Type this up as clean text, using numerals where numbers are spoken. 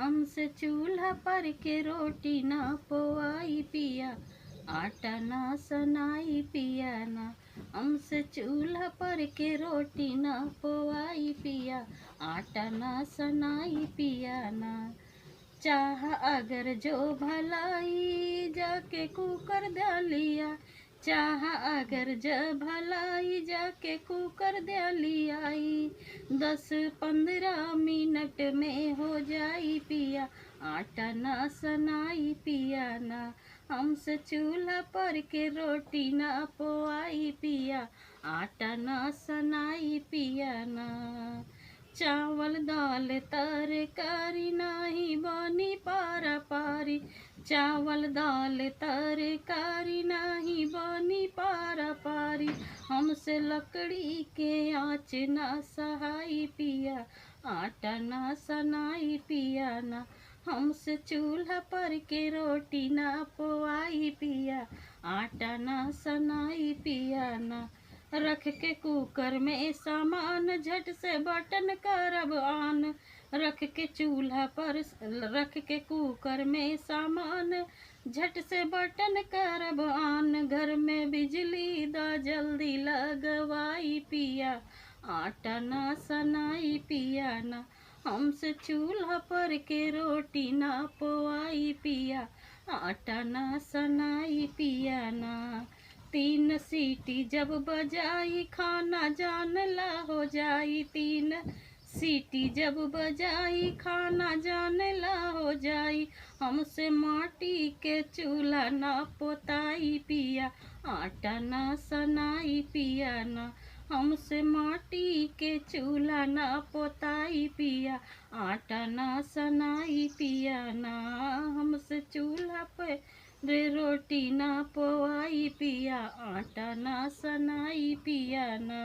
हमसे चूल्हा पर के रोटी ना पोआई पिया, आटा ना सनाई पिया ना। हमसे चूल्हा पर के रोटी ना पोआई पिया, आटा ना सनाई पिया ना। चाह अगर जो भलाई जाके कुकर डालिया, चाह अगर जो भलाई जाके कुकर डालियाई। 10-15 मिनट में हो जाई पिया, आटा ना सनाई पिया ना। हमसे चूल्हा पर के रोटी ना पोआई पिया, आटा ना सनाई पिया ना। चावल दाल तरकारी नाही बनी पारा पारी, चावल दाल तरकारी नाही बनी पारा पारी। हमसे लकड़ी के आँच ना सहाई पिया, आटा ना सनाई पिया ना। हमसे चूल्हा पर के रोटी ना पोआई पिया, आटा ना सनाई पिया ना। रख के कुकर में सामान झट से बटन करब ऑन, रख के चूल्हा पर रख के कुकर में सामान झट से बटन करब ऑन। घर में बिजली दा जल्दी लगवाई पिया, आटा ना सनाई पिया ना। हमसे चूल्हा पर के रोटी ना पोआई पिया, आटा ना सनाई पिया ना। 3 सीटी जब बजाई खाना जानला हो जाई, 3 सीटी जब बजाई खाना जानला हो जाई। हमसे माटी के चूल्हा ना पोताई पिया, आटा ना सनाई पिया ना। हमसे माटी के चूल्हा ना पोताई पिया, आटा ना सनाई पिया ना। हमसे चूल्हा पे रे रोटी ना पोआई पिया, आटा ना सनाई पिया ना।